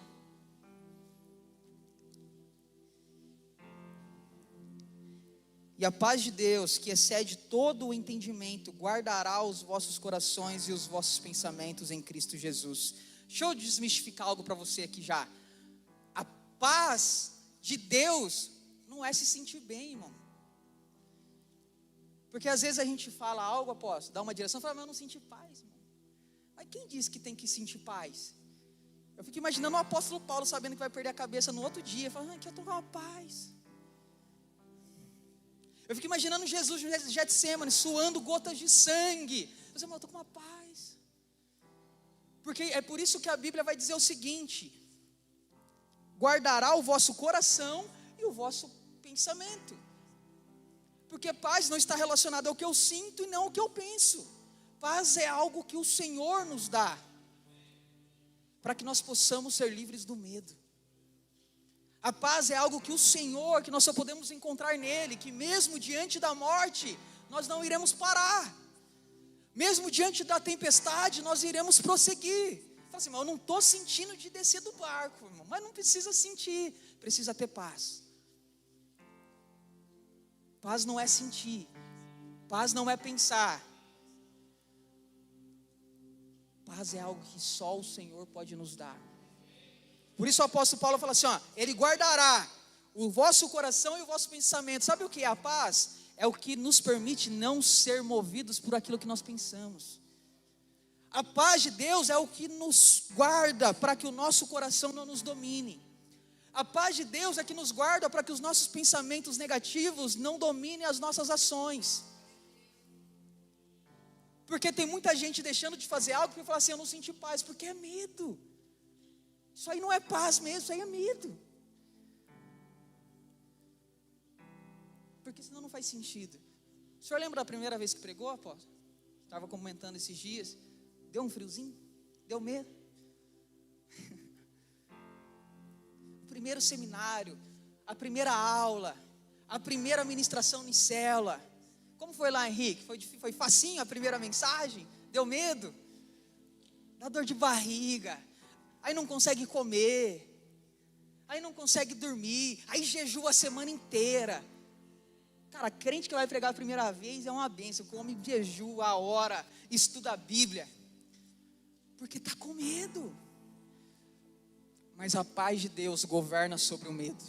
E a paz de Deus, que excede todo o entendimento, guardará os vossos corações e os vossos pensamentos em Cristo Jesus. Deixa eu desmistificar algo para você aqui já. A paz de Deus não é se sentir bem, irmão. Porque às vezes a gente fala algo, apóstolo, dá uma direção, fala, mas eu não senti paz, irmão. Mas quem disse que tem que sentir paz? Eu fico imaginando o apóstolo Paulo sabendo que vai perder a cabeça no outro dia, falando, aqui eu estou com uma paz. Eu fico imaginando Jesus no Getsemane, suando gotas de sangue. Eu estou com uma paz. Porque é por isso que a Bíblia vai dizer o seguinte: guardará o vosso coração e o vosso pensamento. Porque paz não está relacionada ao que eu sinto e não ao que eu penso. Paz é algo que o Senhor nos dá, para que nós possamos ser livres do medo. A paz é algo que o Senhor, que nós só podemos encontrar nele, que mesmo diante da morte, nós não iremos parar. Mesmo diante da tempestade, nós iremos prosseguir. Fala assim, mas eu não estou sentindo de descer do barco, irmão. Mas não precisa sentir, precisa ter paz. Paz não é sentir, paz não é pensar. Paz é algo que só o Senhor pode nos dar. Por isso o apóstolo Paulo fala assim, ele guardará o vosso coração e o vosso pensamento. Sabe o que é a paz? É o que nos permite não ser movidos por aquilo que nós pensamos. A paz de Deus é o que nos guarda para que o nosso coração não nos domine. A paz de Deus é que nos guarda para que os nossos pensamentos negativos não dominem as nossas ações. Porque tem muita gente deixando de fazer algo porque fala assim, eu não senti paz, porque é medo. Isso aí não é paz mesmo, isso aí é medo. Porque senão não faz sentido. O senhor lembra da primeira vez que pregou, apóstolo? Estava comentando esses dias. Deu um friozinho? Deu medo? O primeiro seminário, a primeira aula, a primeira ministração em célula. Como foi lá, Henrique? Foi facinho a primeira mensagem? Deu medo? Dá dor de barriga. Aí não consegue comer, aí não consegue dormir, aí jejua a semana inteira. Cara, crente que vai pregar a primeira vez é uma bênção, come, jejua, ora, estuda a Bíblia, porque está com medo. Mas a paz de Deus governa sobre o medo.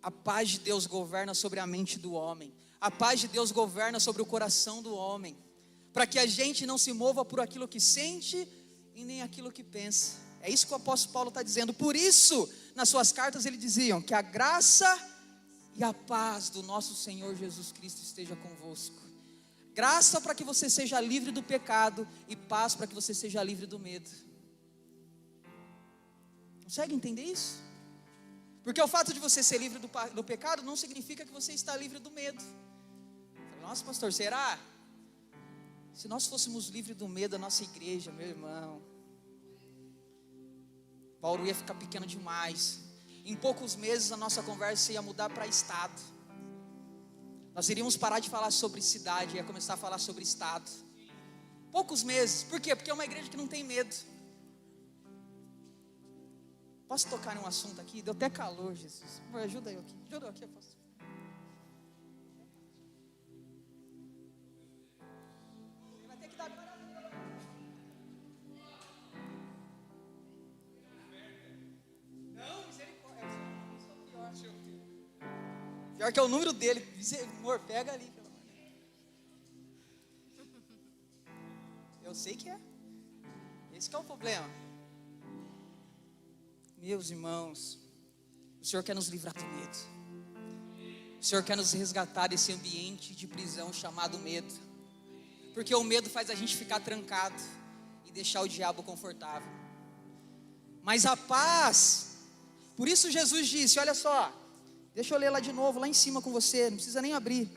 A paz de Deus governa sobre a mente do homem. A paz de Deus governa sobre o coração do homem, para que a gente não se mova por aquilo que sente e nem aquilo que pensa. É isso que o apóstolo Paulo está dizendo. Por isso, nas suas cartas ele diziam que a graça e a paz do nosso Senhor Jesus Cristo esteja convosco. Graça para que você seja livre do pecado e paz para que você seja livre do medo. Consegue entender isso? Porque o fato de você ser livre do pecado não significa que você está livre do medo. Nossa, pastor, será? Se nós fôssemos livres do medo da nossa igreja, meu irmão, Bauru ia ficar pequeno demais. Em poucos meses a nossa conversa ia mudar para estado. Nós iríamos parar de falar sobre cidade, ia começar a falar sobre estado. Poucos meses. Por quê? Porque é uma igreja que não tem medo. Posso tocar em um assunto aqui? Deu até calor, Jesus. Ajuda eu aqui, pastor. Vai ter que dar agora. Não, misericórdia. Pior que é o número dele. Amor, pega ali, pelo amor de Deus. Eu sei que é. Esse que é o problema. Meus irmãos, o Senhor quer nos livrar do medo. O Senhor quer nos resgatar desse ambiente de prisão chamado medo. Porque o medo faz a gente ficar trancado e deixar o diabo confortável. Mas a paz, por isso Jesus disse, olha só, deixa eu ler lá de novo, lá em cima com você, não precisa nem abrir.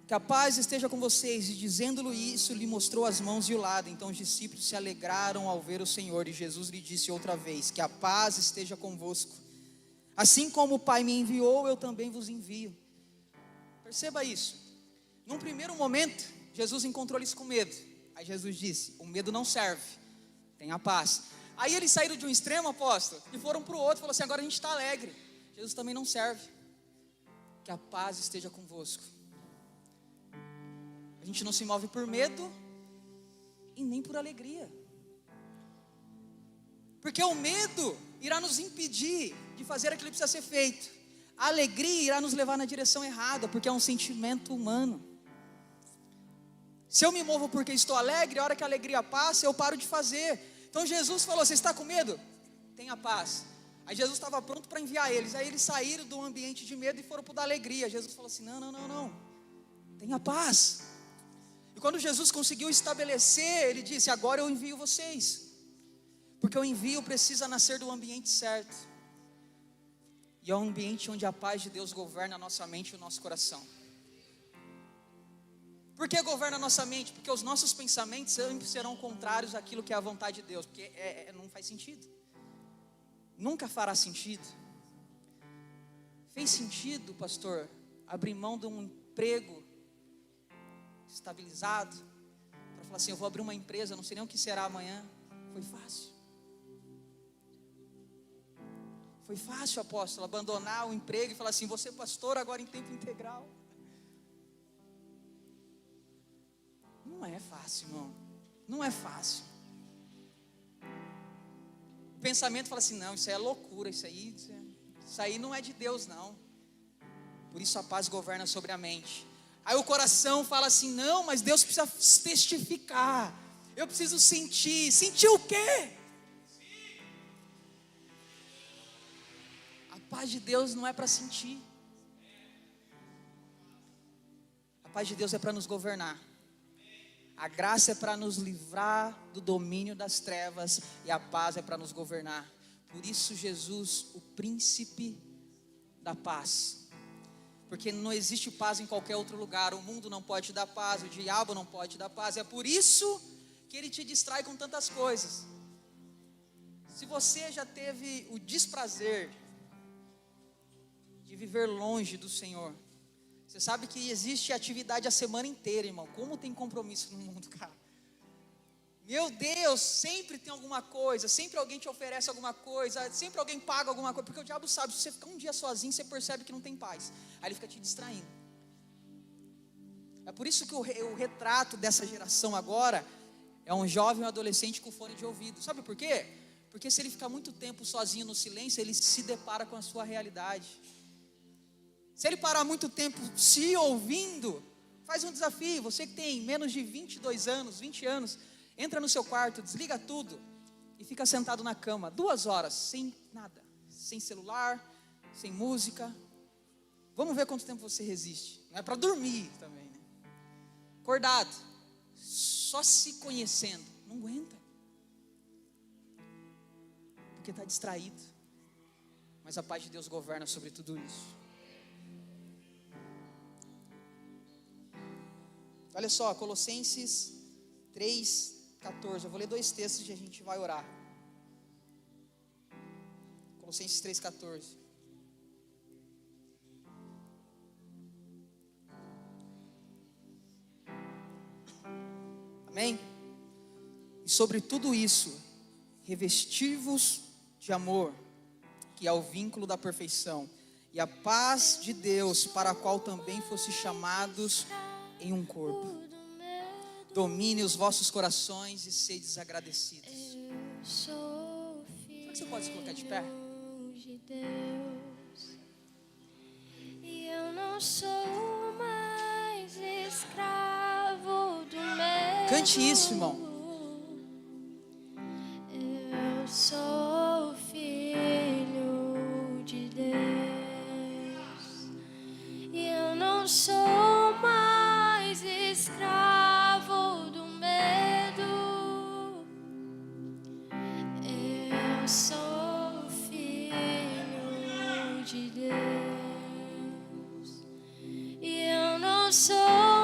Que a paz esteja com vocês. E dizendo-lhe isso, lhe mostrou as mãos e o lado. Então os discípulos se alegraram ao ver o Senhor. E Jesus lhe disse outra vez: que a paz esteja convosco. Assim como o Pai me enviou, eu também vos envio. Perceba isso. Num primeiro momento, Jesus encontrou eles com medo. Aí Jesus disse: o medo não serve, tenha paz. Aí eles saíram de um extremo, apóstolo, e foram para o outro. Falou assim: agora a gente está alegre. Jesus também não serve. Que a paz esteja convosco. A gente não se move por medo e nem por alegria. Porque o medo irá nos impedir de fazer aquilo que precisa ser feito. A alegria irá nos levar na direção errada, porque é um sentimento humano. Se eu me movo porque estou alegre, a hora que a alegria passa, eu paro de fazer. Então Jesus falou: você está com medo? Tenha paz. Aí Jesus estava pronto para enviar eles. Aí eles saíram do ambiente de medo e foram para o da alegria. Jesus falou assim: não. Tenha paz. E quando Jesus conseguiu estabelecer, ele disse: agora eu envio vocês. Porque o envio precisa nascer do ambiente certo. E é um ambiente onde a paz de Deus governa a nossa mente e o nosso coração. Por que governa a nossa mente? Porque os nossos pensamentos sempre serão contrários àquilo que é a vontade de Deus. Porque não faz sentido. Nunca fará sentido. Fez sentido, pastor, abrir mão de um emprego estabilizado para falar assim: eu vou abrir uma empresa, não sei nem o que será amanhã. Foi fácil. Foi fácil, apóstolo, abandonar o emprego e falar assim: você pastor agora em tempo integral. Não é fácil, irmão. Não é fácil. O pensamento fala assim: não, isso aí é loucura, isso aí não é de Deus, não. Por isso a paz governa sobre a mente. Aí o coração fala assim: não, mas Deus precisa testificar. Eu preciso sentir. Sentir o quê? A paz de Deus não é para sentir. A paz de Deus é para nos governar. A graça é para nos livrar do domínio das trevas. E a paz é para nos governar. Por isso Jesus, o príncipe da paz. Porque não existe paz em qualquer outro lugar. O mundo não pode te dar paz, o diabo não pode te dar paz. É por isso que ele te distrai com tantas coisas. Se você já teve o desprazer de viver longe do Senhor, você sabe que existe atividade a semana inteira, irmão. Como tem compromisso no mundo, cara? Meu Deus, sempre tem alguma coisa, sempre alguém te oferece alguma coisa, sempre alguém paga alguma coisa, porque o diabo sabe, se você ficar um dia sozinho, você percebe que não tem paz. Aí ele fica te distraindo. É por isso que o retrato dessa geração agora é um jovem ou adolescente com fone de ouvido. Sabe por quê? Porque se ele ficar muito tempo sozinho no silêncio, ele se depara com a sua realidade. Se ele parar muito tempo se ouvindo, faz um desafio. Você que tem menos de 22 anos, 20 anos, entra no seu quarto, desliga tudo e fica sentado na cama 2 horas, sem nada, sem celular, sem música. Vamos ver quanto tempo você resiste. Não é para dormir também, né? Acordado, só se conhecendo, não aguenta, porque está distraído. Mas a paz de Deus governa sobre tudo isso. Olha só, Colossenses 3:14. Eu vou ler 2 textos e a gente vai orar. Colossenses 3:14. Amém? E sobre tudo isso, revesti-vos de amor, que é o vínculo da perfeição, e a paz de Deus, para a qual também fosse chamados em um corpo. Domine os vossos corações e sedes agradecidos. Será que você pode se colocar de pé? E eu não sou mais escravo do medo. Cante isso, irmão. Eu sou filho de Deus. E eu não sou mais escravo do medo. Eu sou filho de Deus. E eu não sou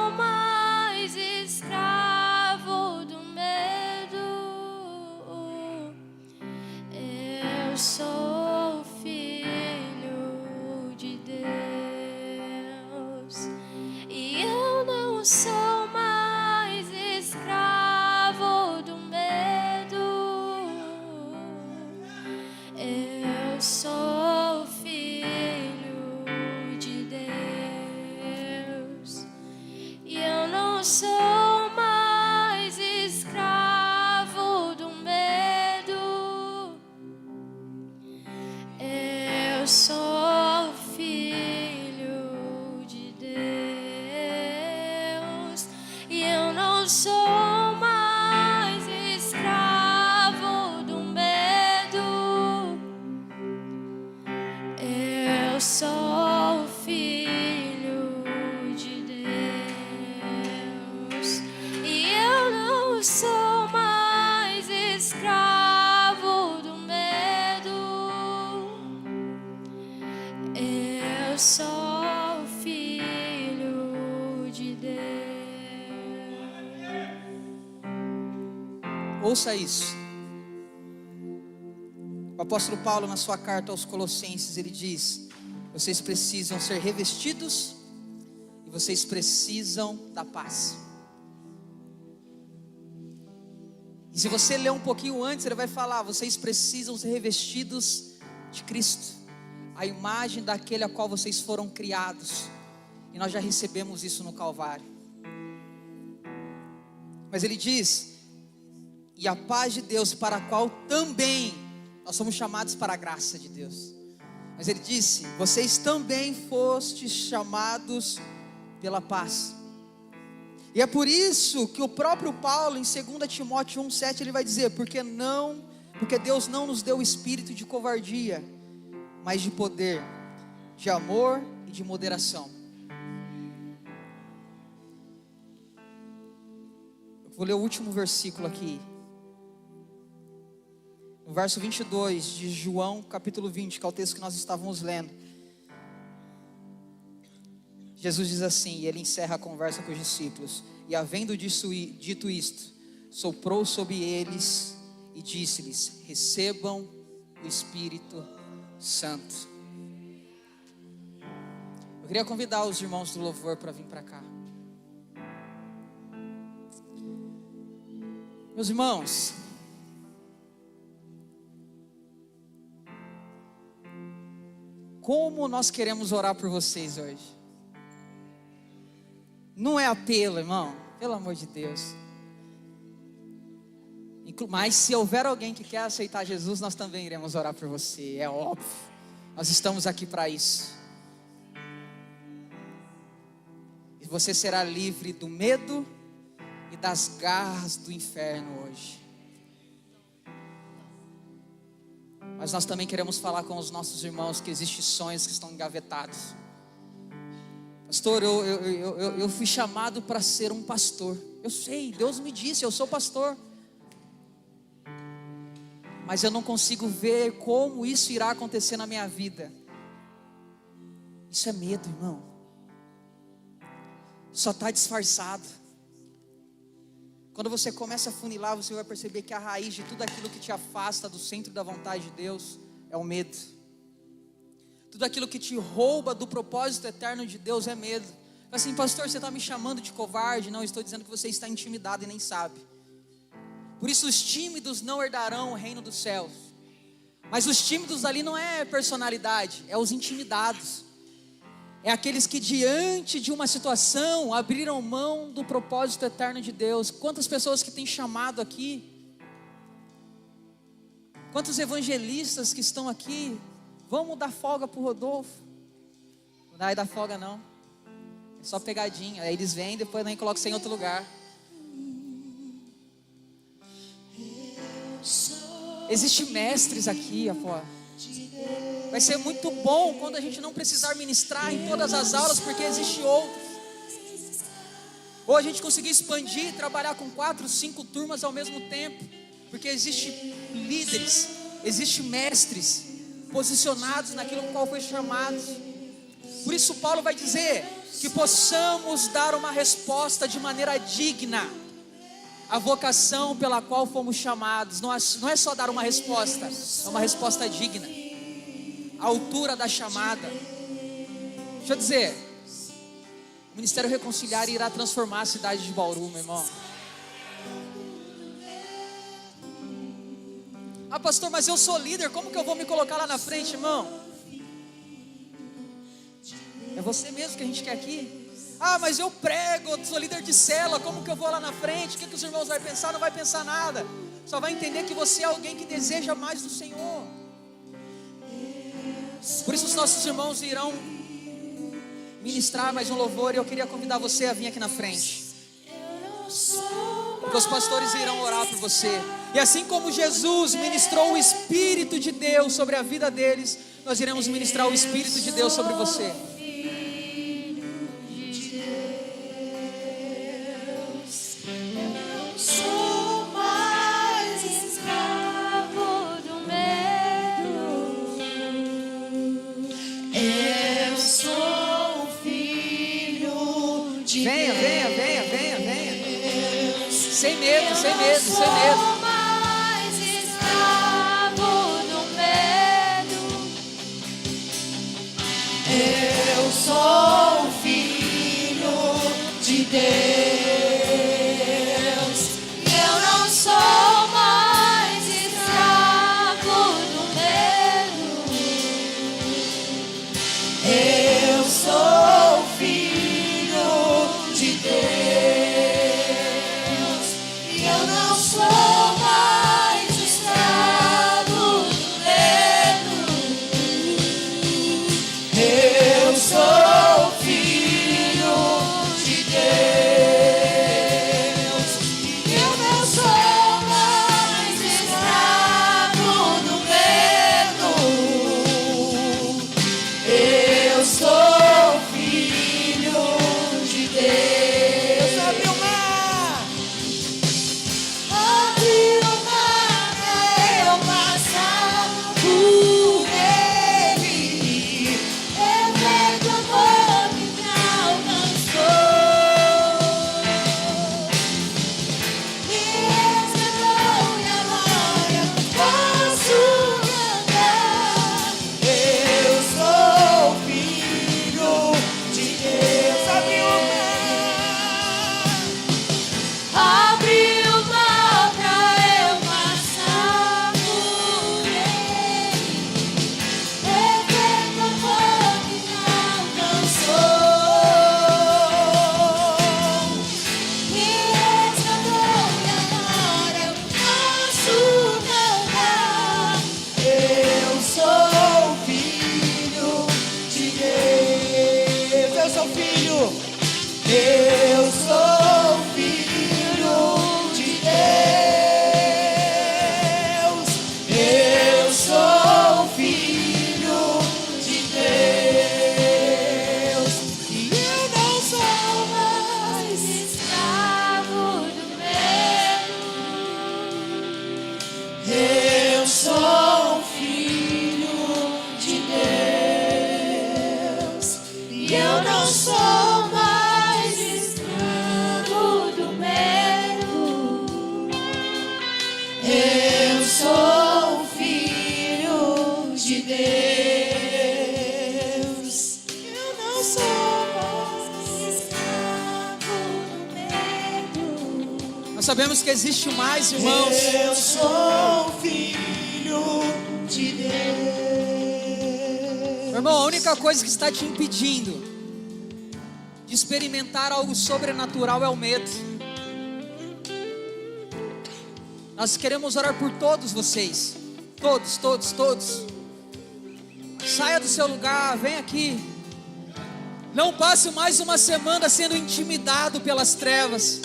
sou filho de Deus e eu não sou mais escravo do medo. Eu sou filho de Deus e eu não sou mais escravo do medo. Eu sou filho de Deus. Ouça isso. O apóstolo Paulo, na sua carta aos Colossenses, ele diz: vocês precisam ser revestidos e vocês precisam da paz. E se você ler um pouquinho antes, ele vai falar: vocês precisam ser revestidos de Cristo, a imagem daquele a qual vocês foram criados. E nós já recebemos isso no Calvário. Mas ele diz: e a paz de Deus, para a qual também nós somos chamados para a graça de Deus. Mas ele disse: vocês também fostes chamados pela paz. E é por isso que o próprio Paulo, em 2 Timóteo 1,7, ele vai dizer: porque Deus não nos deu o espírito de covardia, mas de poder, de amor e de moderação. Eu vou ler o último versículo aqui. No verso 22 de João, capítulo 20, que é o texto que nós estávamos lendo. Jesus diz assim, e ele encerra a conversa com os discípulos: e havendo dito isto, soprou sobre eles e disse-lhes: recebam o Espírito Santo. Eu queria convidar os irmãos do louvor para vir para cá. Meus irmãos, como nós queremos orar por vocês hoje. Não é apelo, irmão, pelo amor de Deus. Mas se houver alguém que quer aceitar Jesus, nós também iremos orar por você, é óbvio. Nós estamos aqui para isso. E você será livre do medo e das garras do inferno hoje. Mas nós também queremos falar com os nossos irmãos que existem sonhos que estão engavetados. Pastor, eu fui chamado para ser um pastor. Eu sei, Deus me disse, eu sou pastor. Mas eu não consigo ver como isso irá acontecer na minha vida. Isso é medo, irmão. Só está disfarçado. Quando você começa a funilar, você vai perceber que a raiz de tudo aquilo que te afasta do centro da vontade de Deus é o medo. Tudo aquilo que te rouba do propósito eterno de Deus é medo. Assim, pastor, você está me chamando de covarde? Não, estou dizendo que você está intimidado e nem sabe. Por isso os tímidos não herdarão o reino dos céus. Mas os tímidos ali não é personalidade, é os intimidados. É aqueles que diante de uma situação abriram mão do propósito eterno de Deus. Quantas pessoas que têm chamado aqui? Quantos evangelistas que estão aqui? Vamos dar folga para o Rodolfo? Não vai dar folga não. É só pegadinha. Aí eles vêm, depois nem colocam você em outro lugar. Existem mestres aqui, apó. Vai ser muito bom quando a gente não precisar ministrar em todas as aulas, porque existe outros. Ou a gente conseguir expandir, trabalhar com 4, 5 turmas ao mesmo tempo, porque existem líderes, existem mestres posicionados naquilo com qual foi chamados. Por isso Paulo vai dizer que possamos dar uma resposta de maneira digna à vocação pela qual fomos chamados. Não é só dar uma resposta, é uma resposta digna, à altura da chamada. Deixa eu dizer, o Ministério Reconciliar irá transformar a cidade de Bauru, meu irmão. Ah, pastor, mas eu sou líder, como que eu vou me colocar lá na frente, irmão? É você mesmo que a gente quer aqui. Ah, mas eu prego, eu sou líder de célula, como que eu vou lá na frente? O que os irmãos vão pensar? Não vai pensar nada. Só vai entender que você é alguém que deseja mais do Senhor. Por isso os nossos irmãos irão ministrar mais um louvor, e eu queria convidar você a vir aqui na frente, porque os pastores irão orar por você. E assim como Jesus ministrou o Espírito de Deus sobre a vida deles, nós iremos ministrar o Espírito de Deus sobre você. Venha, venha, venha, venha, venha. Sem medo, sem medo, sem medo. Eu sou filho de Deus. Eu não sou mais escravo do medo. Eu sou filho de Deus. E eu não sou mais escravo do medo. Eu sou filho de Deus. Eu não sou mais escravo do medo. Eu sou filho de Deus. Abre o mar. Abre o mar pra eu passar por ele. Efeito amor que me alcançou. Me resgatou e agora eu posso cantar. Eu sou filho de Deus. Abre o mar. Abre o mar pra eu passar por ele. Efeito amor que me alcançou. Me resgatou e agora eu posso cantar. Eu sou filho de Deus. Eu sou filho. Eu sou filho de Deus. Eu sou filho de Deus. E eu não sou mais Escravo do medo. Eu sou filho de Deus. E eu não sou mais Escravo do medo. Eu sou filho de Deus. Eu não sou mais Escravo do medo. Nós sabemos que existe mais, irmãos. Eu sou filho de Deus. Meu irmão, a única coisa que está te impedindo de experimentar algo sobrenatural é o medo. Nós queremos orar por todos vocês. Todos, todos, todos. Saia do seu lugar, vem aqui. Não passe mais uma semana sendo intimidado pelas trevas.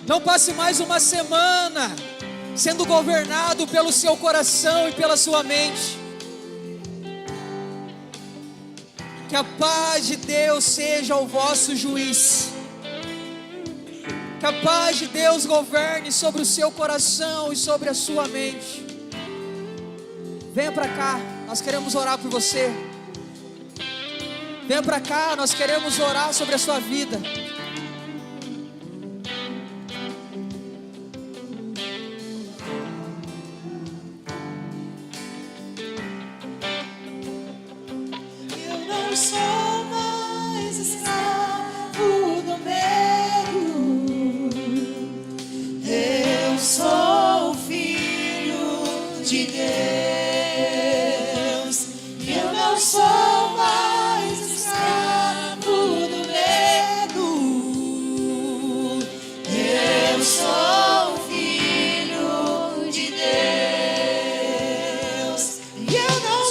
Não passe mais uma semana sendo governado pelo seu coração e pela sua mente. Que a paz de Deus seja o vosso juiz. Que a paz de Deus governe sobre o seu coração e sobre a sua mente. Venha para cá, nós queremos orar por você. Venha para cá, nós queremos orar sobre a sua vida. Eu não sou mais escravo do medo. Eu sou filho de Deus. Eu não sou mais escravo do medo. Eu sou filho de Deus. E eu não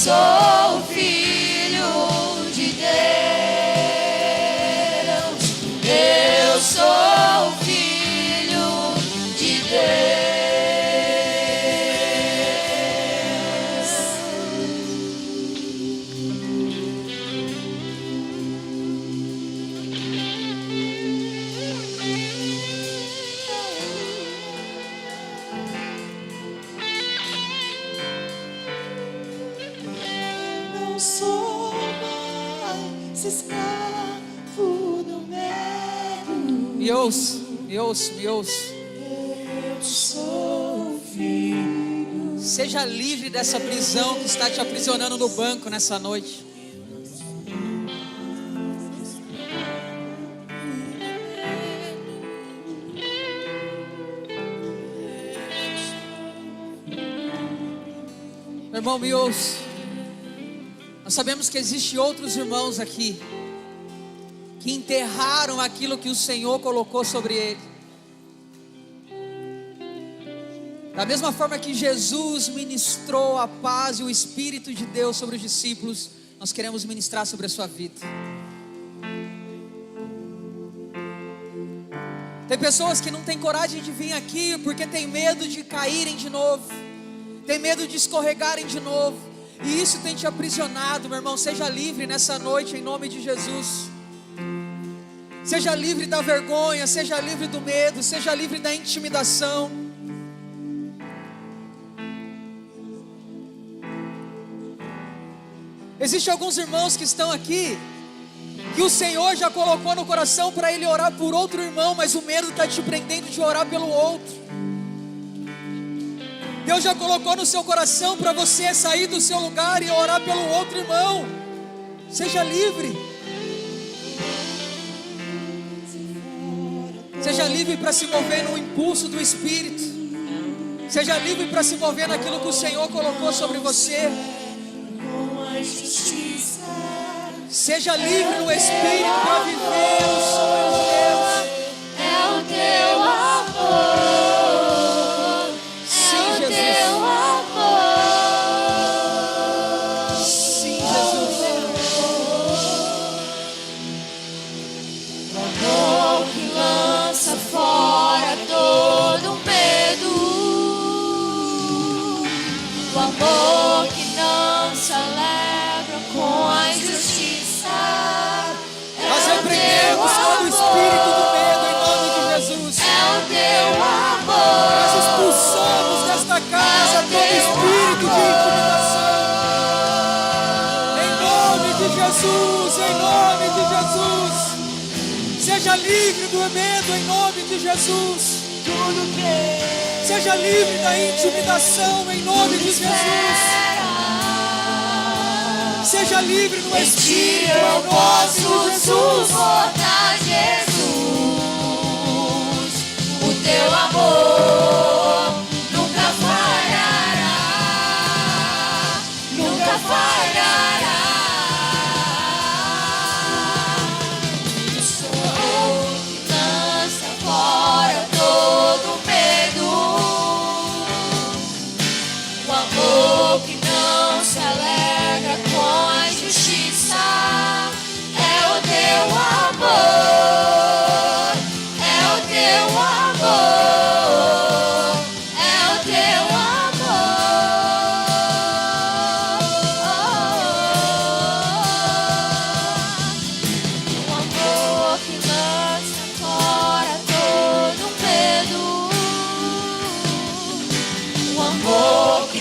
sou filho de Deus. Eu sou filho de Deus. Não sou mais escravo do medo. Me ouça, me ouça, me ouça. Eu sou filho. Seja livre dessa prisão que está te aprisionando no banco nessa noite. Meu irmão, me ouça. Nós sabemos que existem outros irmãos aqui que enterraram aquilo que o Senhor colocou sobre ele. Da mesma forma que Jesus ministrou a paz e o Espírito de Deus sobre os discípulos, nós queremos ministrar sobre a sua vida. Tem pessoas que não têm coragem de vir aqui porque tem medo de caírem de novo, tem medo de escorregarem de novo, e isso tem te aprisionado. Meu irmão, seja livre nessa noite em nome de Jesus. Seja livre da vergonha, seja livre do medo, seja livre da intimidação. Existem alguns irmãos que estão aqui, que o Senhor já colocou no coração para ele orar por outro irmão, mas o medo está te prendendo de orar pelo outro. Deus já colocou no seu coração para você sair do seu lugar e orar pelo outro irmão. Seja livre. Seja livre para se mover no impulso do Espírito. Seja livre para se mover naquilo que o Senhor colocou sobre você. Com a justiça. Seja livre no Espírito para viver os sonhos de Deus. É o teu amor. Sim, É o Jesus. teu amor. Sim, Jesus. O amor que lança fora todo medo. O amor que não se alegra com a injustiça. Nós repreendemos todo o espírito do medo em nome de Jesus. É o teu amor. Nós expulsamos desta casa todo espírito de intimidação. Em nome de Jesus, em nome de Jesus. Seja livre do medo em nome de Jesus. Tudo que Seja livre da intimidação em nome de Jesus. Seja livre no Em ti Espírito eu em nome posso de Jesus. suportar, Jesus. O teu amor nunca falhará. Nunca falhará. O Senhor que lança fora todo medo. O amor que não se alegra com a injustiça. É o teu amor. É o teu amor. É o teu amor. O amor que lança fora todo medo. O amor que